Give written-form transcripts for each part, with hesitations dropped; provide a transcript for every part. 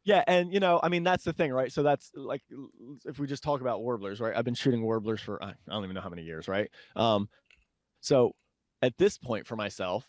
Yeah, and I mean that's the thing, right? So that's like if we just talk about warblers, right? I've been shooting warblers for I don't even know how many years, right? So at this point for myself,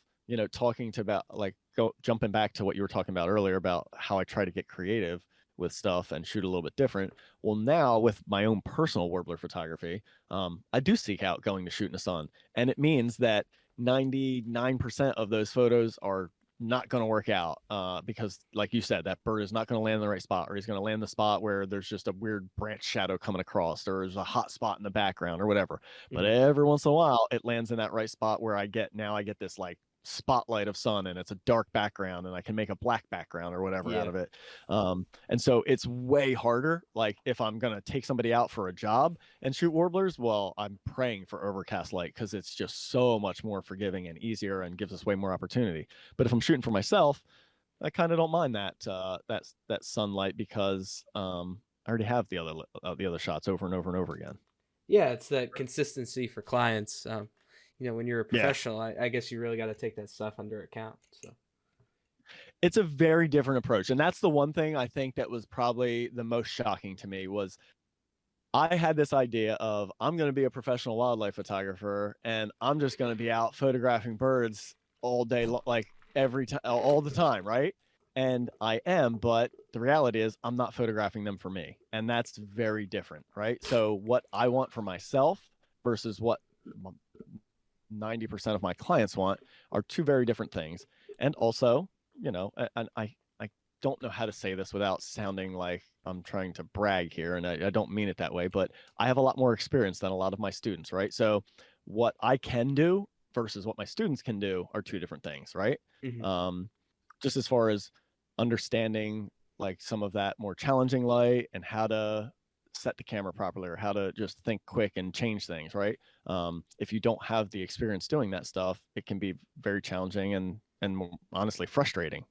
talking to about like jumping back to what you were talking about earlier about how I try to get creative with stuff and shoot a little bit different. Well, now with my own personal warbler photography, I do seek out going to shoot in the sun, and it means that 99% of those photos are not going to work out because like you said, that bird is not going to land in the right spot, or he's going to land in the spot where there's just a weird branch shadow coming across, or there's a hot spot in the background or whatever. But Mhm. every once in a while it lands in that right spot where I get this like spotlight of sun, and it's a dark background, and I can make a black background or whatever out Yeah. of it. And so it's way harder. Like if I'm going to take somebody out for a job and shoot warblers, well, I'm praying for overcast light because it's just so much more forgiving and easier and gives us way more opportunity. But if I'm shooting for myself, I kind of don't mind that sunlight because I already have the other shots over and over and over again. Yeah, it's that consistency for clients. When you're a Yeah, professional, I guess you really got to take that stuff under account. So. it's a very different approach, and that's the one thing I think that was probably the most shocking to me was I had this idea of I'm going to be a professional wildlife photographer, and I'm just going to be out photographing birds all day, like every time, all the time, right? And I am, but the reality is I'm not photographing them for me, and that's very different, right? So what I want for myself versus what 90% of my clients want are two very different things. And also, and I don't know how to say this without sounding like I'm trying to brag here, and I don't mean it that way, but I have a lot more experience than a lot of my students, right? So what I can do versus what my students can do are two different things, right? Mhm. Um, just as far as understanding like some of that more challenging light and how to set the camera properly or how to just think quick and change things, right? If you don't have the experience doing that stuff, it can be very challenging and honestly frustrating,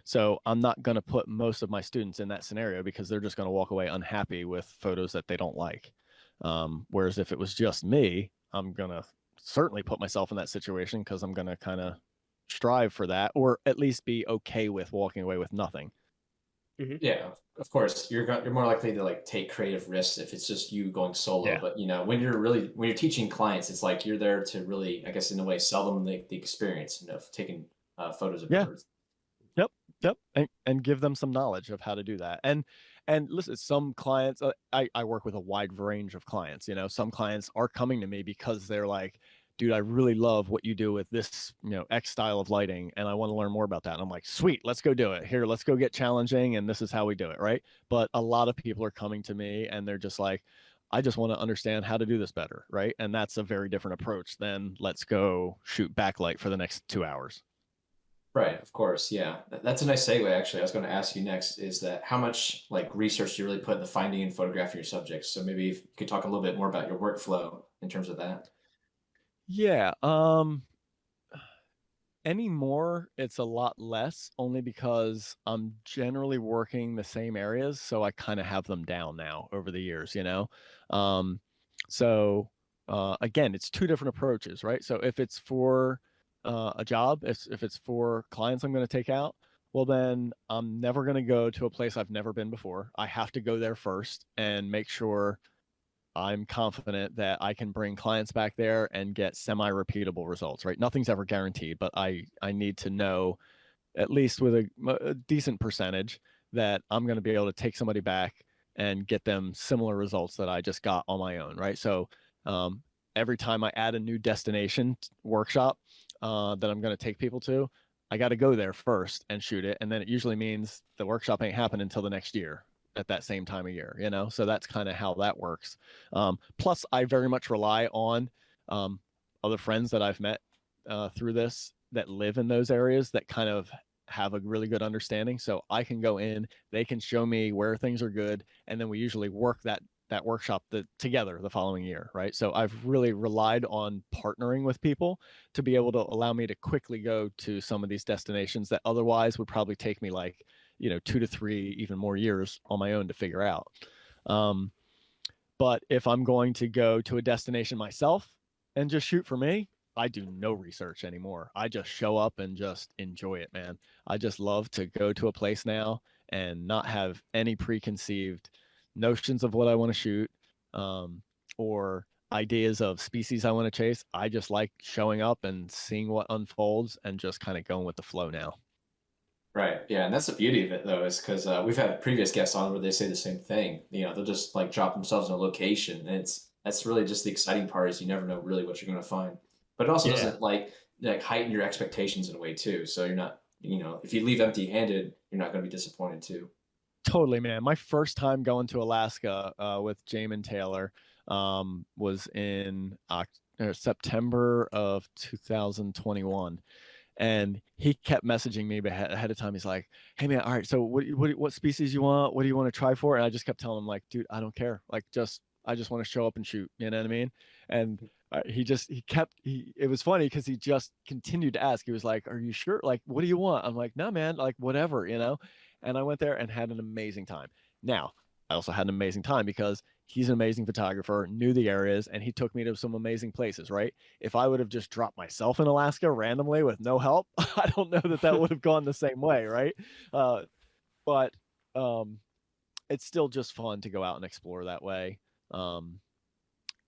so I'm not going to put most of my students in that scenario because they're just going to walk away unhappy with photos that they don't like. Whereas if it was just me, I'm going to certainly put myself in that situation because I'm going to kind of strive for that, or at least be okay with walking away with nothing. Mhm. Yeah, of course. You're more likely to like take creative risks if it's just you going solo. Yeah. But when you're teaching clients, it's like you're there to really, I guess, in a way, sell them the experience of taking photos of Yeah. birds. Yep. Yep. And give them some knowledge of how to do that. And listen, some clients, I work with a wide range of clients. Some clients are coming to me because they're like, dude, I really love what you do with this, X style of lighting, and I want to learn more about that. And I'm like, sweet, let's go do it. Here, let's go get challenging, and this is how we do it, right? But a lot of people are coming to me and they're just like, I just want to understand how to do this better, right? And that's a very different approach than let's go shoot backlight for the next 2 hours. Right, of course. Yeah. That's a nice segue, actually. I was going to ask you next is that how much like research do you really put in the finding and photographing your subjects? So maybe if you could talk a little bit more about your workflow in terms of that. Yeah. Anymore, it's a lot less only because I'm generally working the same areas, so I kind of have them down now over the years. Um, so again, it's two different approaches, right? So if it's for a job, if it's for clients I'm going to take out, well then I'm never going to go to a place I've never been before. I have to go there first and make sure I'm confident that I can bring clients back there and get semi-repeatable results, right? Nothing's ever guaranteed, but I need to know at least with a decent percentage that I'm going to be able to take somebody back and get them similar results that I just got on my own, right? So um, every time I add a new destination workshop that I'm going to take people to, I got to go there first and shoot it, and then it usually means the workshop ain't happening until the next year at that same time of year. So that's kind of how that works. Plus, I very much rely on um, other friends that I've met through this that live in those areas that kind of have a really good understanding. So I can go in, they can show me where things are good, and then we usually work that workshop together the following year, right? So I've really relied on partnering with people to be able to allow me to quickly go to some of these destinations that otherwise would probably take me like 2 to 3 even more years on my own to figure out. Um, but if I'm going to go to a destination myself and just shoot for me, I do no research anymore. I just show up and just enjoy it, man. I just love to go to a place now and not have any preconceived notions of what I want to shoot, um, or ideas of species I want to chase. I just like showing up and seeing what unfolds and just kind of going with the flow now. Right. Yeah. And that's the beauty of it, though, is because we've had previous guests on where they say the same thing. They'll just like drop themselves in a location. And that's really just the exciting part is you never know really what you're going to find. But it also Yeah, doesn't like heighten your expectations in a way, too. So you're not, if you leave empty handed, you're not going to be disappointed, too. totally, man. My first time going to Alaska with Jamin Taylor was in September of 2021. And he kept messaging me ahead of time. He's like, "Hey man, all right, so what species you want? What do you want to try for?" And I just kept telling him like, "Dude, I don't care. Like, I just want to show up and shoot." You know what I mean? And it was funny because he just continued to ask. He was like, "Are you sure? Like, what do you want?" I'm like, "No, man. Like, whatever, you know." And I went there and had an amazing time. Now, I also had an amazing time because he's an amazing photographer, knew the areas, and he took me to some amazing places, right? If I would have just dropped myself in Alaska randomly with no help, I don't know that would have gone the same way, right? Uh, but um, it's still just fun to go out and explore that way. Um,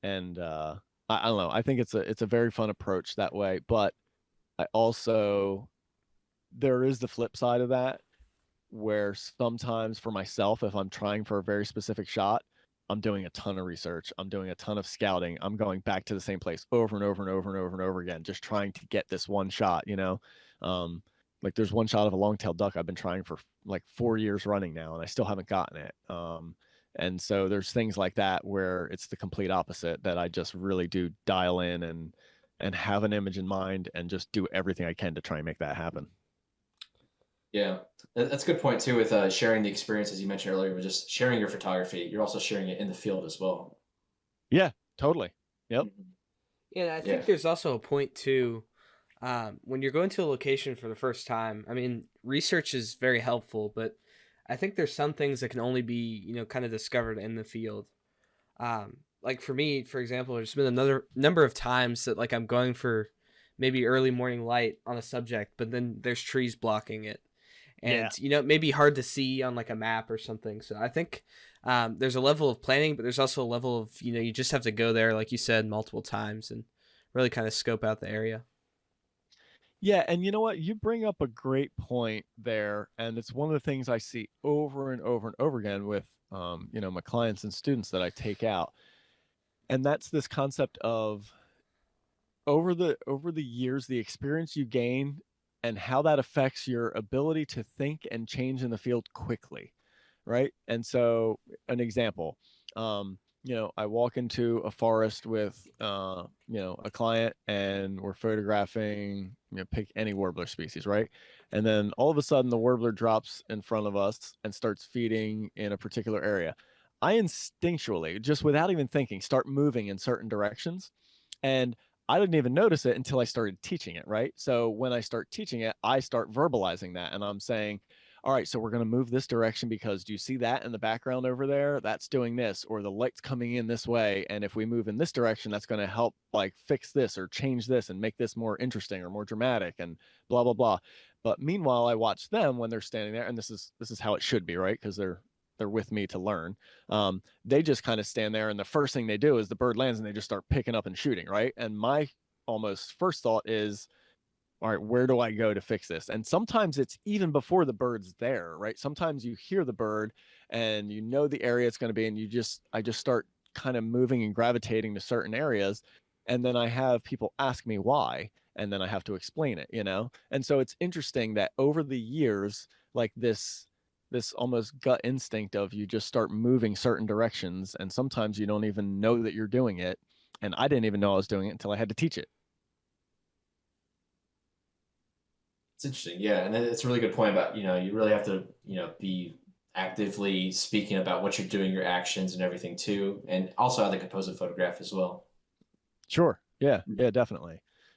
and I don't know. I think it's a very fun approach that way. But I also there is the flip side of that where sometimes for myself, if I'm trying for a very specific shot, I'm doing a ton of research. I'm doing a ton of scouting. I'm going back to the same place over and over and over and over and over again, just trying to get this one shot, you know? Um, like there's one shot of a long-tailed duck I've been trying for like 4 years running now, and I still haven't gotten it. And so there's things like that where it's the complete opposite that I just really do dial in and have an image in mind and just do everything I can to try and make that happen. Yeah, that's a good point too with sharing the experience as you mentioned earlier, with just sharing your photography. You're also sharing it in the field as well. Yeah, totally. Yep. Mhm. Yeah, I Yeah, think there's also a point too, when you're going to a location for the first time. I mean, research is very helpful, but I think there's some things that can only be, kind of discovered in the field. Like for me, for example, there's been another number of times that like I'm going for maybe early morning light on a subject, but then there's trees blocking it. Yeah. And it may be hard to see on like a map or something. So I think there's a level of planning, but there's also a level of you just have to go there, like you said, multiple times and really kind of scope out the area. Yeah, and you know what? You bring up a great point there, and it's one of the things I see over and over and over again with my clients and students that I take out. And that's this concept of over the years, the experience you gain and how that affects your ability to think and change in the field quickly, right? And so, an example, I walk into a forest with, a client, and we're photographing, pick any warbler species, right? And then all of a sudden, the warbler drops in front of us and starts feeding in a particular area. I instinctually, just without even thinking, start moving in certain directions. And I didn't even notice it until I started teaching it, right? So when I start teaching it, I start verbalizing that and I'm saying, all right, so we're going to move this direction because do you see that in the background over there? That's doing this, or the light's coming in this way. And if we move in this direction, that's going to help like fix this or change this and make this more interesting or more dramatic and blah, blah, blah. But meanwhile, I watch them when they're standing there, and this is how it should be, right? Because they're with me to learn. They just kind of stand there, and the first thing they do is the bird lands, and they just start picking up and shooting, right? And my almost first thought is, all right, where do I go to fix this? And sometimes it's even before the bird's there, right? Sometimes you hear the bird and you know the area it's going to be, and I just start kind of moving and gravitating to certain areas. And then I have people ask me why, and then I have to explain it, you know? And so it's interesting that over the years, like this almost gut instinct of you just start moving certain directions, and sometimes you don't even know that you're doing it. And I didn't even know I was doing it until I had to teach it. it's interesting. Yeah, and it's a really good point about you really have to be actively speaking about what you're doing, your actions, and everything too, and also how they compose a photograph as well. Sure. Yeah. Yeah, definitely.